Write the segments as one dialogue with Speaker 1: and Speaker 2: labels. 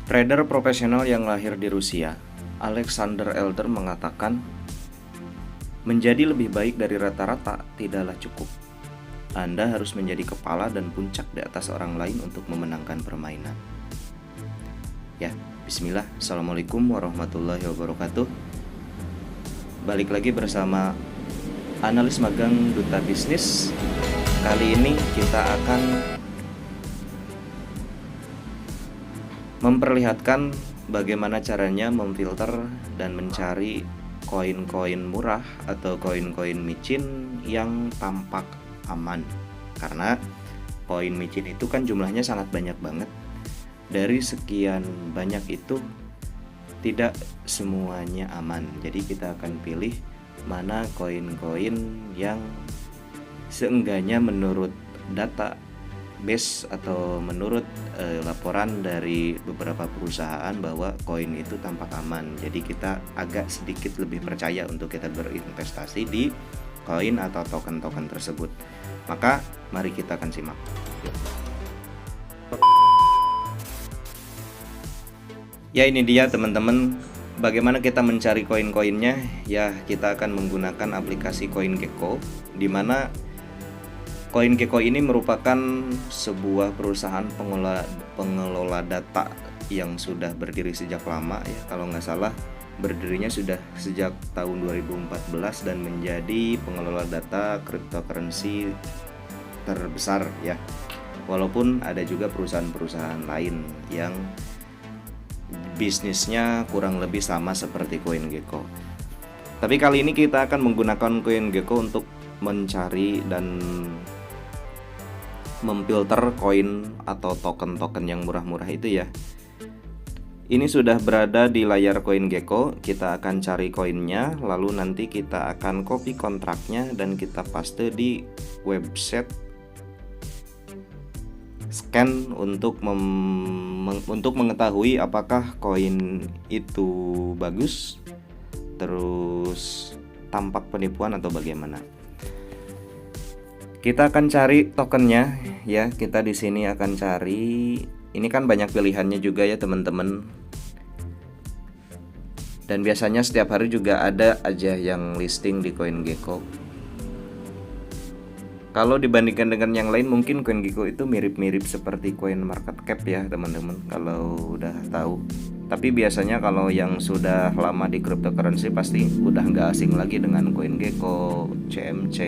Speaker 1: Trader profesional yang lahir di Rusia, Alexander Elder mengatakan, menjadi lebih baik dari rata-rata tidaklah cukup. Anda harus menjadi kepala dan puncak di atas orang lain untuk memenangkan permainan. Ya, bismillah. Assalamualaikum warahmatullahi wabarakatuh. Balik lagi bersama analis magang Duta Bisnis. Kali ini kita akan memperlihatkan bagaimana caranya memfilter dan mencari koin-koin murah atau koin-koin micin yang tampak aman. Karena koin micin itu kan jumlahnya sangat banyak banget. Dari sekian banyak itu tidak semuanya aman. Jadi kita akan pilih mana koin-koin yang seenggaknya menurut data base atau menurut laporan dari beberapa perusahaan bahwa koin itu tampak aman. Jadi kita agak sedikit lebih percaya untuk kita berinvestasi di koin atau token-token tersebut. Maka mari kita akan simak. Ya, ini dia teman-teman, bagaimana kita mencari koin-koinnya. Ya, kita akan menggunakan aplikasi CoinGecko, di mana CoinGecko ini merupakan sebuah perusahaan pengelola data yang sudah berdiri sejak lama ya. Kalau nggak salah berdirinya sudah sejak tahun 2014 dan menjadi pengelola data cryptocurrency terbesar ya. Walaupun ada juga perusahaan-perusahaan lain yang bisnisnya kurang lebih sama seperti CoinGecko. Tapi kali ini kita akan menggunakan CoinGecko untuk mencari dan memfilter koin atau token-token yang murah-murah itu ya. Ini sudah berada di layar CoinGecko. Kita akan cari koinnya, lalu nanti kita akan copy kontraknya dan kita paste di website scan untuk mengetahui apakah koin itu bagus, terus tampak penipuan atau bagaimana. Kita akan cari tokennya ya. Kita di sini akan cari. Ini kan banyak pilihannya juga ya teman-teman. Dan biasanya setiap hari juga ada aja yang listing di CoinGecko. Kalau dibandingkan dengan yang lain, mungkin CoinGecko itu mirip-mirip seperti CoinMarketCap ya teman-teman, kalau udah tahu. Tapi biasanya kalau yang sudah lama di cryptocurrency pasti udah nggak asing lagi dengan CoinGecko, CMC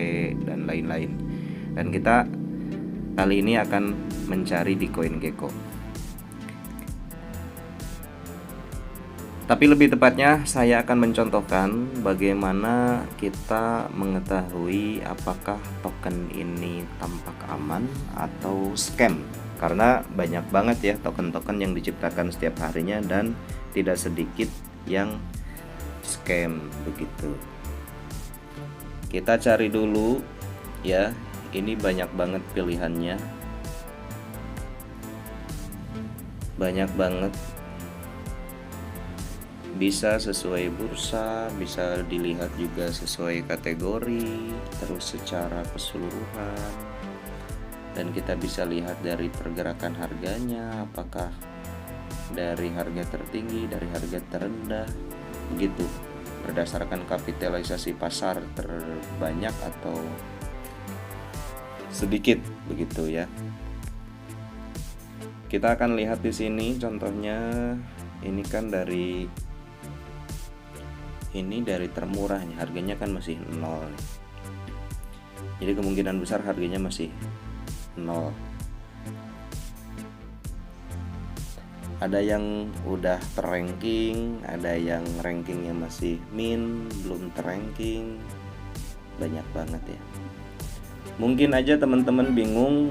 Speaker 1: dan lain-lain. Dan kita kali ini akan mencari di CoinGecko. Tapi lebih tepatnya saya akan mencontohkan bagaimana kita mengetahui apakah token ini tampak aman atau scam. Karena banyak banget ya token-token yang diciptakan setiap harinya dan tidak sedikit yang scam begitu. Kita cari dulu ya. Ini banyak banget pilihannya. Banyak banget. Bisa sesuai bursa, bisa dilihat juga sesuai kategori, terus secara keseluruhan. Dan kita bisa lihat dari pergerakan harganya, apakah dari harga tertinggi, dari harga terendah, begitu. Berdasarkan kapitalisasi pasar terbanyak atau sedikit begitu ya. Kita akan lihat di sini contohnya. Ini kan dari termurah nih, harganya kan masih 0 nih. Jadi kemungkinan besar harganya masih 0. Ada yang udah terranking, ada yang rankingnya masih min, belum terranking. Banyak banget ya. Mungkin aja teman-teman bingung,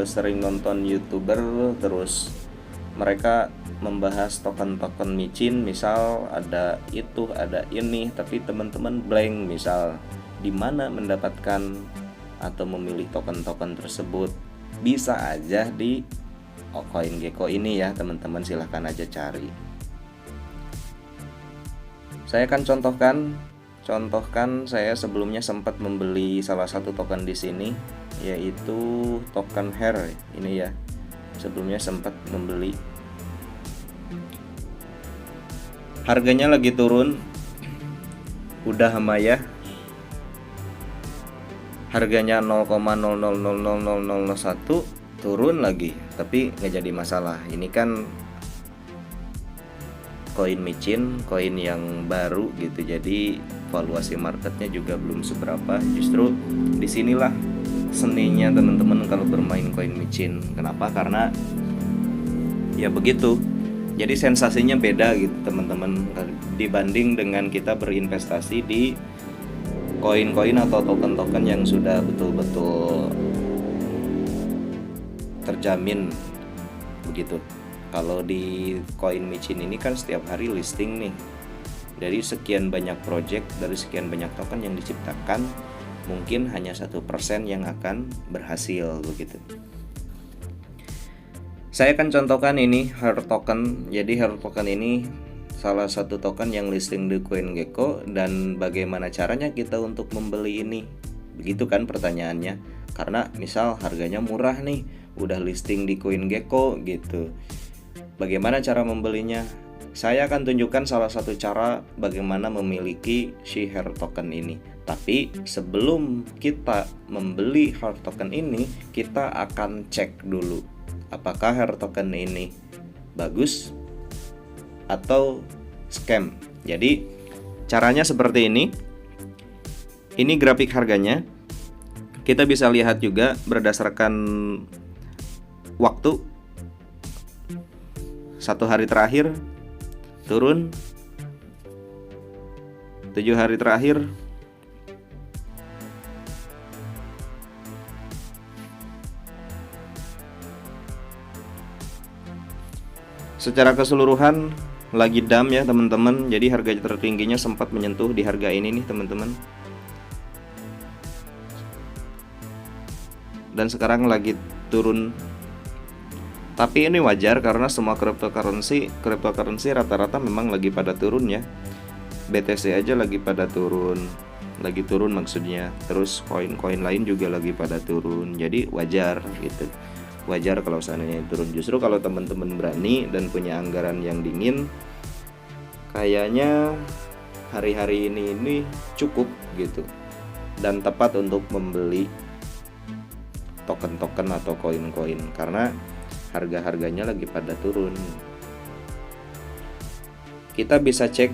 Speaker 1: sering nonton YouTuber terus mereka membahas token-token micin, misal ada itu, ada ini, tapi teman-teman blank misal di mana mendapatkan atau memilih token-token tersebut. Bisa aja di CoinGecko ini ya teman-teman, silahkan aja cari. Saya akan contohkan saya sebelumnya sempat membeli salah satu token di sini, yaitu token HER ini ya. Sebelumnya sempat membeli Harganya lagi turun, udah Hamaya. Harganya 0,00000001 turun lagi, tapi nggak jadi masalah. Ini kan koin micin, koin yang baru gitu, jadi valuasi marketnya juga belum seberapa. Justru disinilah seninya teman-teman kalau bermain koin micin. Kenapa? Karena ya begitu. Jadi sensasinya beda gitu teman-teman, dibanding dengan kita berinvestasi di koin-koin atau token-token yang sudah betul-betul terjamin begitu. Kalau di koin micin ini kan setiap hari listing nih. Dari sekian banyak project, dari sekian banyak token yang diciptakan, mungkin hanya 1% yang akan berhasil begitu. Saya akan contohkan ini Her token. Jadi Her token ini salah satu token yang listing di CoinGecko, dan bagaimana caranya kita untuk membeli ini? Begitu kan pertanyaannya. Karena misal harganya murah nih, udah listing di CoinGecko gitu. Bagaimana cara membelinya? Saya akan tunjukkan salah satu cara bagaimana memiliki si Her token ini. Tapi sebelum kita membeli Her token ini, kita akan cek dulu apakah Her token ini bagus atau scam. Jadi caranya seperti ini. Ini grafik harganya. Kita bisa lihat juga berdasarkan waktu. 1 hari terakhir turun, 7 hari terakhir secara keseluruhan lagi dump ya teman-teman. Jadi harga tertingginya sempat menyentuh di harga ini nih teman-teman, dan sekarang lagi turun. Tapi ini wajar karena semua cryptocurrency rata-rata memang lagi pada turun ya. BTC aja lagi pada turun, lagi turun maksudnya. Terus koin-koin lain juga lagi pada turun. Jadi wajar gitu. Wajar kalau seandainya turun. Justru kalau teman-teman berani dan punya anggaran yang dingin, kayaknya hari-hari ini cukup gitu, dan tepat untuk membeli token-token atau koin-koin karena harga-harganya lagi pada turun. Kita bisa cek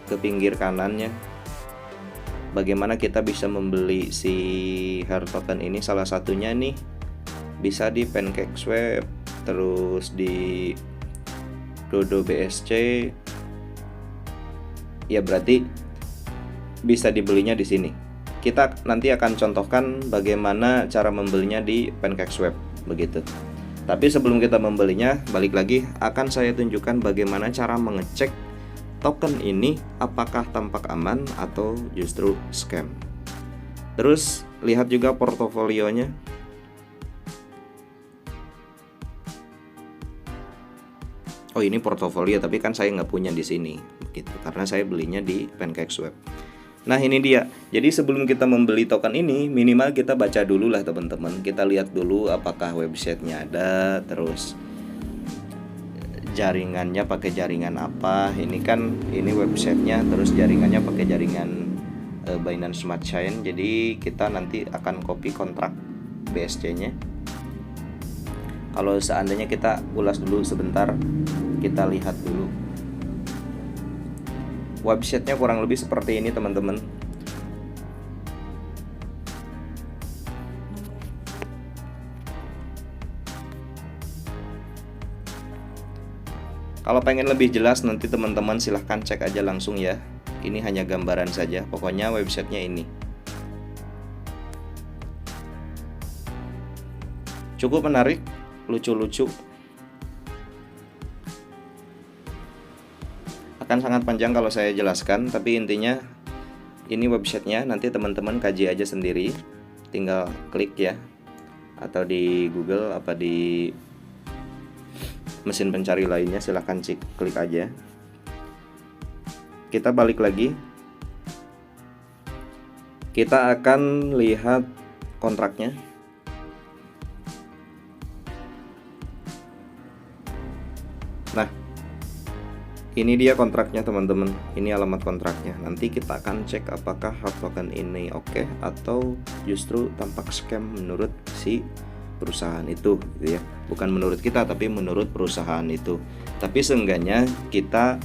Speaker 1: ke pinggir kanannya bagaimana kita bisa membeli si Her token ini. Salah satunya nih bisa di PancakeSwap, terus di Dodo BSC. Ya berarti bisa dibelinya di sini. Kita nanti akan contohkan bagaimana cara membelinya di PancakeSwap begitu. Tapi sebelum kita membelinya, balik lagi akan saya tunjukkan bagaimana cara mengecek token ini apakah tampak aman atau justru scam. Terus lihat juga portofolionya. Oh ini portofolio, tapi kan saya nggak punya di sini, gitu. Karena saya belinya di PancakeSwap. Nah ini dia. Jadi sebelum kita membeli token ini, minimal kita baca dulu lah teman-teman. Kita lihat dulu apakah websitenya ada, terus jaringannya pakai jaringan apa. Ini websitenya, terus jaringannya pakai jaringan Binance Smart Chain. Jadi kita nanti akan copy kontrak BSC-nya. Kalau seandainya kita ulas dulu sebentar, kita lihat dulu. Websitenya kurang lebih seperti ini teman-teman. Kalau pengen lebih jelas nanti teman-teman silahkan cek aja langsung ya. Ini hanya gambaran saja. Pokoknya websitenya ini. Cukup menarik, lucu-lucu. Akan sangat panjang kalau saya jelaskan, tapi intinya ini websitenya. Nanti teman-teman kaji aja sendiri, tinggal klik ya, atau di Google apa di mesin pencari lainnya silahkan klik aja. Kita balik lagi, kita akan lihat kontraknya. Nah Ini dia kontraknya teman-teman. Ini alamat kontraknya. Nanti kita akan cek apakah hard token ini oke atau justru tampak scam menurut si perusahaan itu gitu ya. Bukan menurut kita tapi menurut perusahaan itu. Tapi seenggaknya kita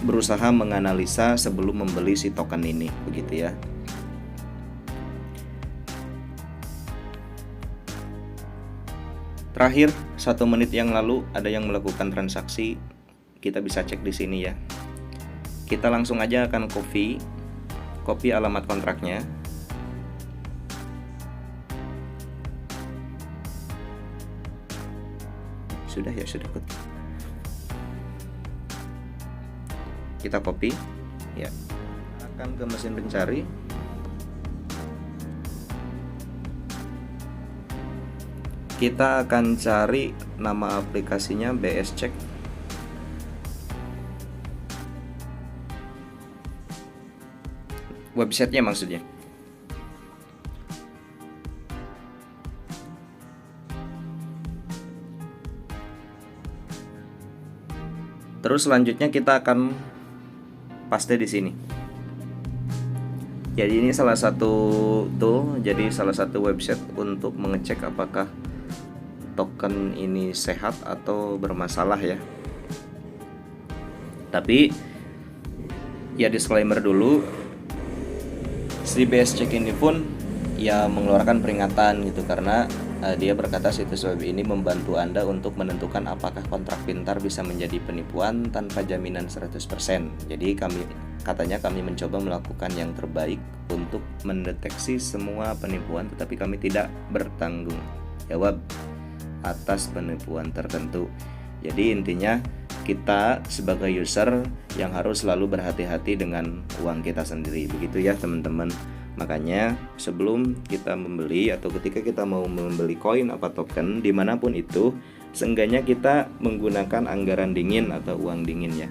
Speaker 1: berusaha menganalisa sebelum membeli si token ini, begitu ya. Terakhir, 1 menit yang lalu ada yang melakukan transaksi. Kita bisa cek di sini ya. Kita langsung aja akan copy alamat kontraknya. Sudah ya, sudah. Kita copy ya, akan ke mesin pencari, kita akan cari nama aplikasinya BS Check. Websitenya maksudnya. Terus selanjutnya kita akan paste di sini. Jadi ini salah satu tool, jadi salah satu website untuk mengecek apakah token ini sehat atau bermasalah ya. Tapi ya disclaimer dulu, si BS Check ini pun ya mengeluarkan peringatan gitu karena dia berkata situs web ini membantu Anda untuk menentukan apakah kontrak pintar bisa menjadi penipuan tanpa jaminan 100%. Jadi katanya kami mencoba melakukan yang terbaik untuk mendeteksi semua penipuan, tetapi kami tidak bertanggung jawab atas penipuan tertentu. Jadi intinya kita sebagai user yang harus selalu berhati-hati dengan uang kita sendiri, begitu ya teman-teman. Makanya sebelum kita membeli atau ketika kita mau membeli koin apa token dimanapun itu, seenggaknya kita menggunakan anggaran dingin atau uang dingin ya.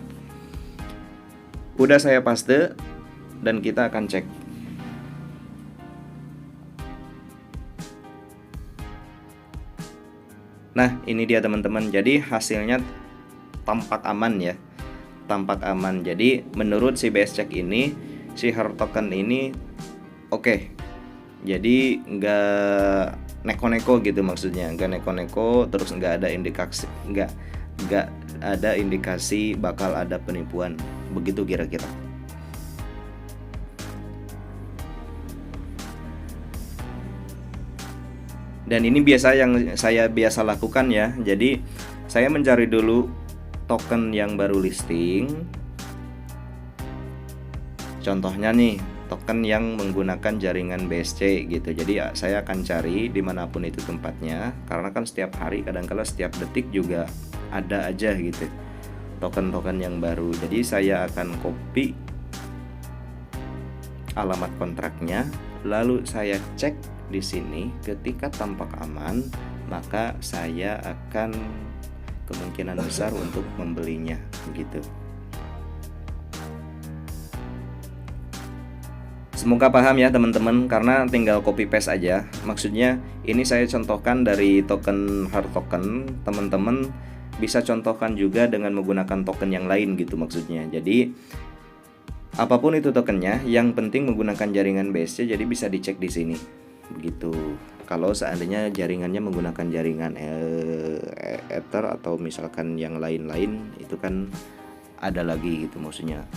Speaker 1: Udah saya paste dan kita akan cek. Nah ini dia teman-teman, jadi hasilnya tampak aman ya, tampak aman. Jadi menurut si BS Check ini, si hard token ini oke. Jadi nggak neko-neko gitu maksudnya, nggak neko-neko, terus nggak ada indikasi bakal ada penipuan, begitu kira-kira. Dan ini yang saya biasa lakukan ya. Jadi saya mencari dulu token yang baru listing. Contohnya nih, token yang menggunakan jaringan BSC gitu. Jadi ya, saya akan cari dimanapun itu tempatnya, karena kan setiap hari, kadang-kala setiap detik juga ada aja gitu token-token yang baru. Jadi saya akan copy alamat kontraknya, lalu saya cek di sini. Ketika tampak aman, maka saya akan kemungkinan besar untuk membelinya begitu. Semoga paham ya teman-teman, karena tinggal copy paste aja. Maksudnya ini saya contohkan dari token hard token, teman-teman bisa contohkan juga dengan menggunakan token yang lain gitu maksudnya. Jadi apapun itu tokennya, yang penting menggunakan jaringan BSC, jadi bisa dicek di sini begitu. Kalau seandainya jaringannya menggunakan jaringan Ether atau misalkan yang lain-lain, itu kan ada lagi gitu maksudnya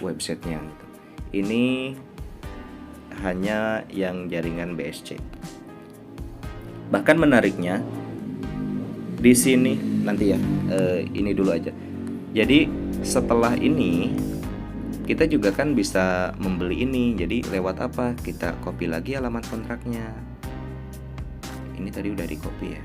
Speaker 1: websitenya gitu. Ini hanya yang jaringan BSC. Bahkan menariknya di sini nanti ya, ini dulu aja. Jadi setelah ini kita juga kan bisa membeli ini. Jadi lewat apa? Kita copy lagi alamat kontraknya. Ini tadi udah di copy ya.